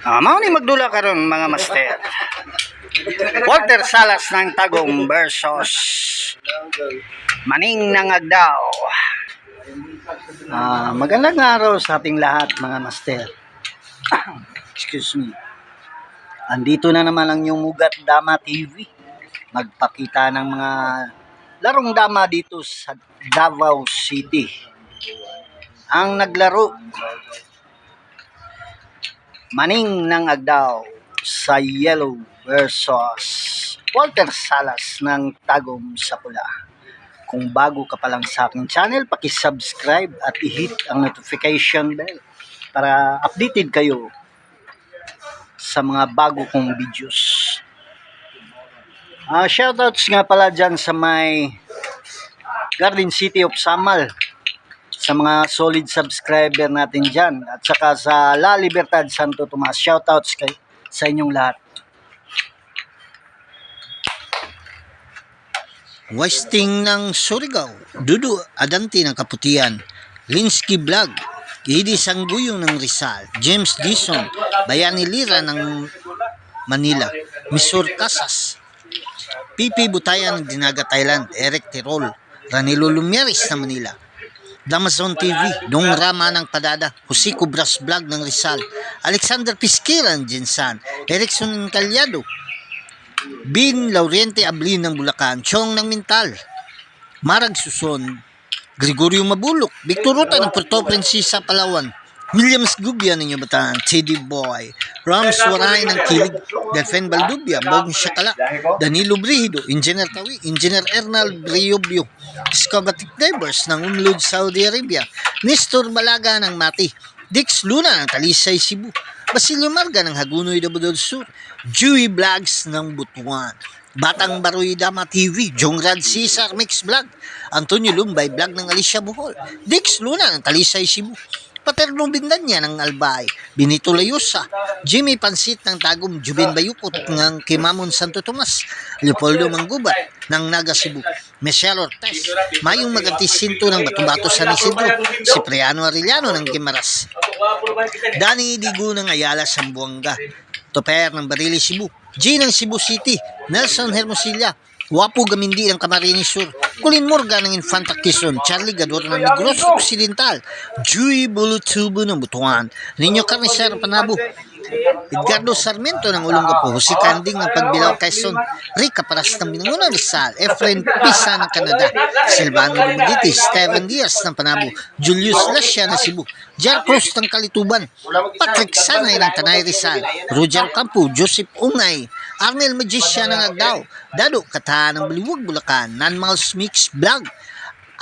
Mao ni magdula karon mga master. Walter Salas ng Tagum versus Maning ng Agdao. Magandang araw sa ating lahat mga master. Excuse me. Andito na naman ang yung Ugat Dama TV. Magpakita ng mga larong dama dito sa Davao City. Ang naglaro, Maning ng Agdao sa yellow versus Walter Salas ng Tagum sa pula. Kung bago ka pa lang sa aking channel, paki-subscribe at i-hit ang notification bell para updated kayo sa mga bago kong videos. Shoutouts nga pala dyan sa may Garden City of Samal, sa mga solid subscriber natin dyan, at saka sa La Libertad Santo Tomas. Shoutouts sa inyong lahat. Westing ng Surigao, Dudu Adanti ng Kaputian, Linsky Vlog, Idi Sangguyong ng Rizal, James Dison, Bayani Lira ng Manila, Misur Casas, Pipi Butayan ng Dinaga Thailand, Eric Tirol, Ranilo Lumieris ng Manila, Damazon TV, Dong Rama ng Padada, Jose Cobras Vlog ng Rizal, Alexander Pisquera ng Jinsan, Erickson Calyado, Bin Laurente Ablin ng Bulacan, Chong ng Mintal, Marag Suson, Gregorio Mabulok, Victor Ruta ng Puerto Princesa, Palawan, Williams Gubia ng Bataan, Teddy Boy, Rams Waray ng Kilig, Delfen Baldubia, Bong Shakala, Danilo Brihido, Engineer Tawi, Engineer Ernal Briobio, Scobatic Divers ng Umlud, Saudi Arabia, Nestor Balaga ng Mati, Dix Luna ng Talisay, Cebu, Basilio Marga ng Hagunoy, Dabudod Sur, Dewey Vlogs ng Butuan, Batang Baroy Dama TV, Jongrad Cesar Mix Vlog, Antonio Lumbay Vlog ng Alicia Bohol, Dix Luna ng Talisay, Cebu, Paterno Bindanya ng Albay, Benito Layusa, Jimmy Pansit ng Tagum, Jubin Bayukot ng Kimamon Santo Tomas, Leopoldo Manggubat ng Naga Cebu, Michelle Ortiz, Mayong Magantisinto ng Batubato San Isidro, Cipriano Arellano ng Gimaras, Dani Digo ng Ayala Sambuanga, Toper ng Barili Cebu, G ng Cebu City, Nelson Hermosilla, Wapo Gamindi ng Camarines Sur, Colin Morgan ng Infanta Quezon, Charlie Gador ng Negros Occidental, Joey Bulutubo ng Butuan, Niño Carnicer ng Panabo, Edgardo Sarmiento ng Olongapo, Jose Canding ng Pagbilao Quezon, Rica Paras ng Binangunan Rizal, Efren Pisa ng Canada, Silvano Lumiditi, Steven Diaz ng Panabo, Julius Lascia ng Cebu, Jar Cruz ng Kalituban, Patrick Sanay ng Tanay Rizal, Roger Campo, Joseph Ungay, Arnel Magisya ng Agdao, Dado Katahan ng Baliwag, Bulacan, Nanmals Mix Vlog,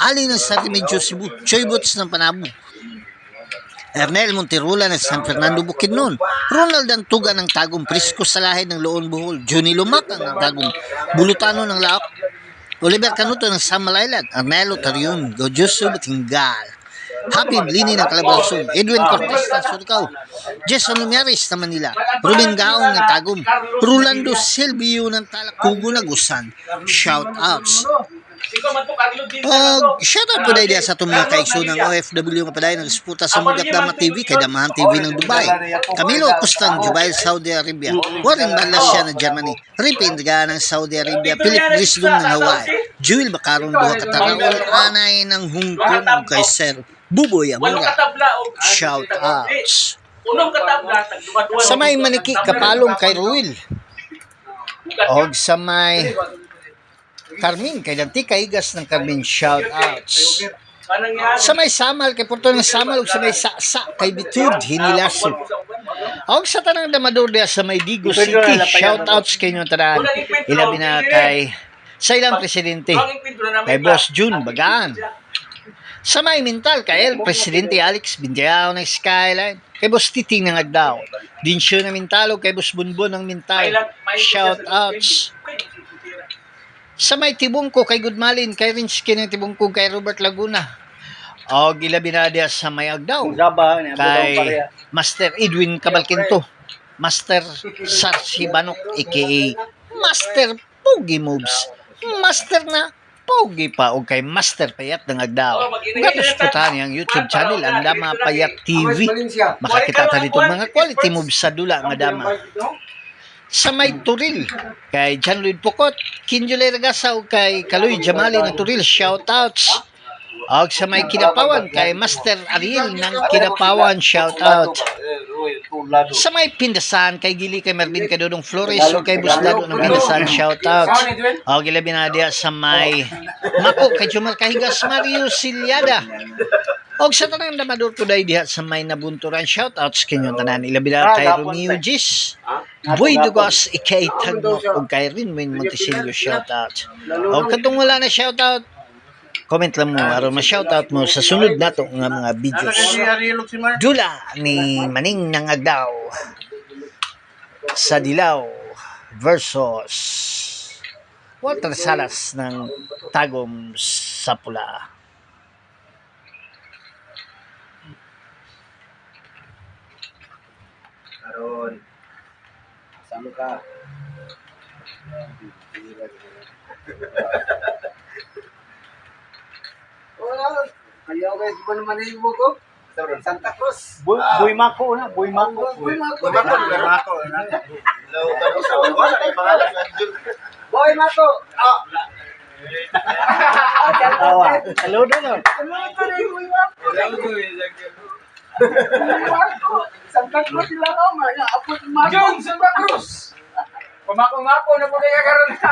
Ali ng Sarimedyo Cebu, Choy Boots ng Panabo, Ernel Monterola ng San Fernando Bukidnon, Ronald Antuga ng Tagum, Prisco Salahid ng Loon Bohol, Johnny Lumakang ng Tagum, Bulutano ng Laok, Oliver Canuto ng Samalaylag, Arnelo Tarion, Gojoso Batingal, Happy Blini ng Calabarzon, Edwin Cortez ng Surigao, Jason Lumiaris ng Manila, Ruben Gaong ng Tagum, Rolando Silvio ng Talacugo Nagusan. Shoutouts. Shoutout po dahil sa itong mga kaigso ng OFW nga paday ng disputa sa Mugat Dama TV kay Damahan TV ng Dubai, Camilo Acostan, Jubail, Saudi Arabia, Warren Balasya ng Germany, Ripi Indriga ng Saudi Arabia, Philip Grisdom ng Hawaii, Jewel Bacaron Duha Kataraol, Anay ng Hong Kong, kay Sir Buboy Amura. Shoutouts. Sa may Maniki Kapalong kay Ruil, og sa may Carmen kay Danti Kaigas ng Carmen. Shoutouts. Sa may Samal kay Porto ng Samal, ug sa may Saksa kay Bitud Hinilaso, og sa tanang Damador dia sa may Digo City. Shoutouts kay inyo tanan, ilabi na kay sa ilang presidente kay Boss June Bagaan, sa may Mintal kay El Presidente Alex Bindiao ng Skyline, kay Boss Titing ng Agdao, Dinsyo ng Mintalo kay Boss Bunbon ng Mintal. Shoutouts. Sa may Tibungko kay Goodmalin, kay Rinsky ng Tibungko, kay Robert Laguna, o gilabi na dia sa may Agdao kay Master Edwin Cabalquinto, Master Sarsi Banok aka Master Pogi Moves, Master na Pogi pa o kay Master Payat ng Agdao. Gatos po ang YouTube channel, ang Dama Payat TV. Makakita ta dito mga quality moves sa dula nga dama. Sa may Turil, kay John Lloyd Pukot, Kinjulay Ragasa o kay Kaloy Jamali ng Turil, shoutouts. Og sa may Kinapawan, kay Master Ariel ng Kinapawan, shoutout. Sa may Pindasan, kay Gili, kay Marvin, kay Dodong Flores, o kay Busdado ng Pindasan, shoutout. O gilabi na diya sa may Mako, kay Jumar Kahigas, Mario Silyada. O sa tanang damador ko dahil diya sa may Nabunturan, shoutouts kinyo tanan. Ilabi na kay Romeo Gis, Boy Dugos, Ikay Tagno, o kay Rinwin Montesilio, shoutout. O katong wala na shoutout, comment lang mo aron ma-shoutout mo sa sunod nato nga mga videos. Dula ni Maning ng Agdao sa Dilaw versus Walter Salas ng Tagum sa Pula. Karon. Sama ka. Ayaw guys, di ba naman yung ko? Santa Cruz. Boy Mako na, Boy Mako. Boy Mako. Boy Mako. Tawa. Hello doon. Santa Cruz sila ko, mga apot Mako. Jun, Santa Cruz. Pamako-mako na po kaya karon na.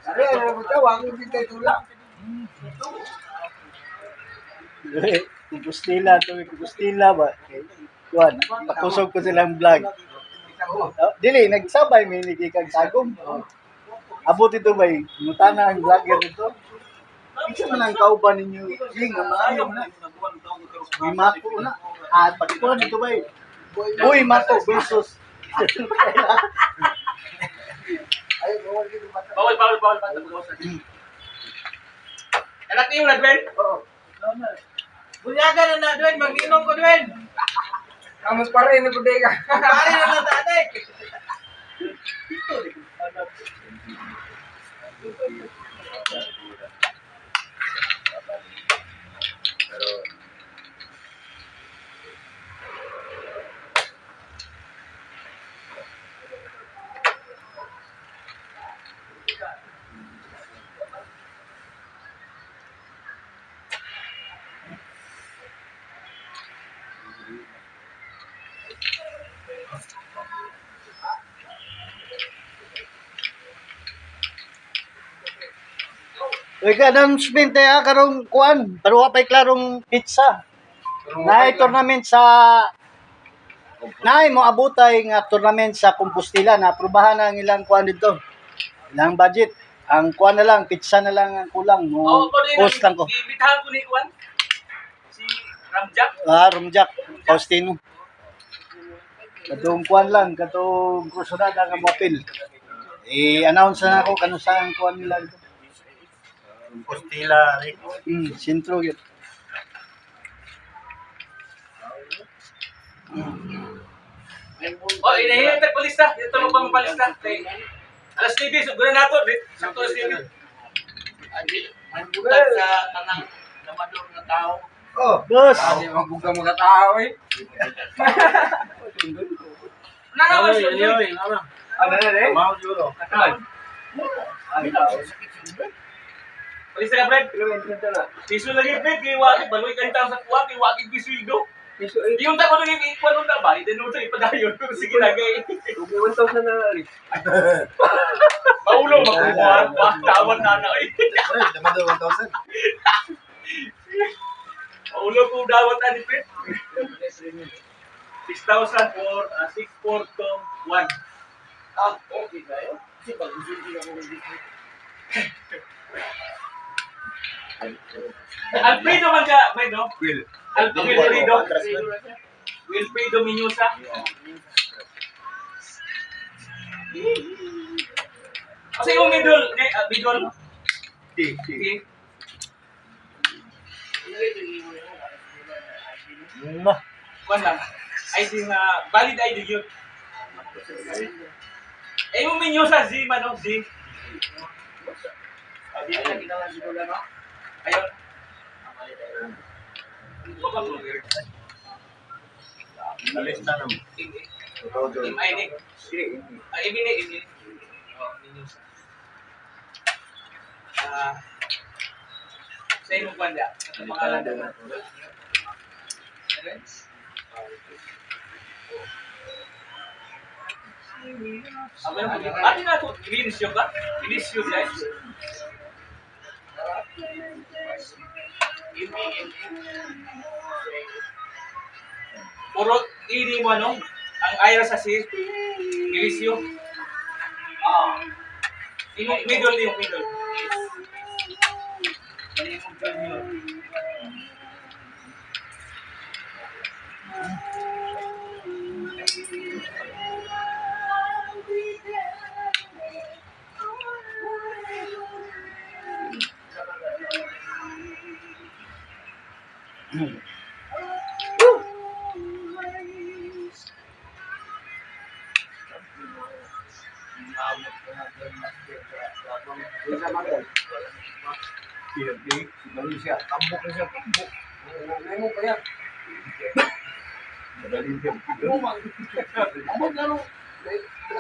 Ano mo ito? Wang hindi tayo tulak. Kupustila to, kupustila ba? Kuan, pakusog ko silang vlog. Dili, nagsabay may nagikag Tagum. Abot ito ba, mutana ang vlogger ito. Isa man ang kauban ninyo, yung maayo na. Boy Mako na. At pagkuhan ito ba, Boy Mako versus. Bawal. Anak niyo na, Dwayne? Oo. Bunyaga na, Dwayne. Mag-inom ko, Dwayne. Kamus pa rin, nagudega. Pare na lang, tatay. Uy, announcement karong kuan, pero wa pay klarong pizza. Naay tournament sa naay mo abutay nga tournament sa Compostela na aprobahan ang ilang kuan dito. Ilang budget. Ang kuan na lang, pizza na lang ang kulang. Mo post lang ko. Ibitahan ko ni Juan. Si Ramjack. Rumjak, Faustino. Katong kuan lang, katong krusunada nga mapil. I-announce na ako kanu saan kuan nila dito. Postila, Sintro yun. Oh, inahihintay palista. Ito mo pang palista. Alas 9, siguro na ito. Sakto alas 9. ang bulag sa tanang namador na tao. Oh, boss. Hindi magbuga mga tao eh. Nanaman siya. Ano na rin? Mahal siguro. Palista ka, Fred. Piso lagi, Fred. Kaya wakit. Baloy ka rin sa kuwa. Kaya wakit pisildo. Yung tako nung ikuan nung tabay. Then nung ipadayon. Sige lagay. 1,000 na rin. Maulo, makukuha. Tawan na na eh. Naman daw 1,000. Maulo ko dawat na ni Fred. 6,000 for 6,421. Ah, okay na yun. Kasi pag-usulti ako ng business. Alfredo man ka, Fred, no? Will. Alfredo. Wilfredo Miñosa. Kasi yung middle, middle. Okay. Kuan lang. ID nga, valid ID yun. Eh, yung menu sa Z, manong Z. Hindi na ginawa siguro no? Ayun. Alis na naman. Ay, ini. Ay, ini. Oh, menu sa. Sa imong banda. Ang pangalan na. Ano na ito? Inilisyo ba? Inilisyo guys. Puro ini mo ano? Ang ayra sa si Inilisyo. Middle yung middle.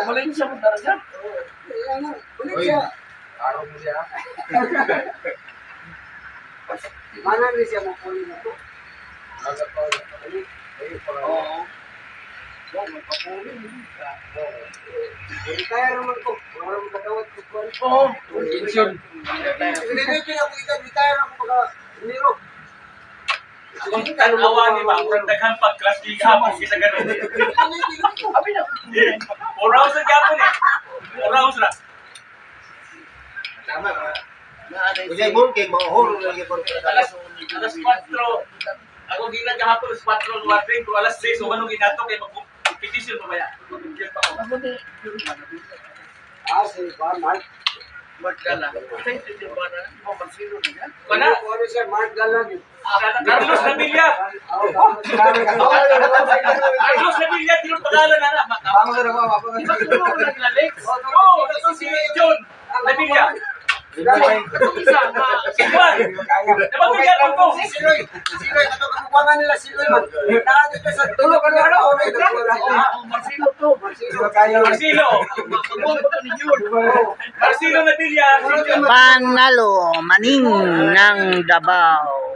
Malay siya mo talaga. Mana ni siya mo puli na to? Oo. Yan, magpapuli. Kaya naman ko. Wala mo katawad ko po. Oo. Tension. Hindi ko pinakita. Kaya naman ko pagka niro. Ang tanawa ni ba? Ang daghang pag-class di hapon isa ganun. Abi na. 4 rounds na gapon eh. 4 rounds na. Tama ba? Kaya mo, kay mahol lagi po. Alas 4. Ako ginagahapon alas 4 ng warning. Kung alas 6, so anong ginato kay mag-petition pa ba yan? Mag-petition pa ako. Si Mark. Mark Gala. Kaya hindi ba na? Mo magsino na yan? Kana, Ano siya? Mark Galan. Carlos Navilla. Carlos Navilla, tinong pangalan na na. Tama na naman. Di ba kung mo naglalik? Oo, ito si John Navilla. Itong isa na. Si Juan. Napagkagapon ko. Siloy, kato kakukuangan nila Siloy man. Nakadito sa tulog ano ano. Marcelo to. Marcelo. Magkabon ko ni Jun. Marcelo Navilla. Si John. Panalo, maning ng Davao.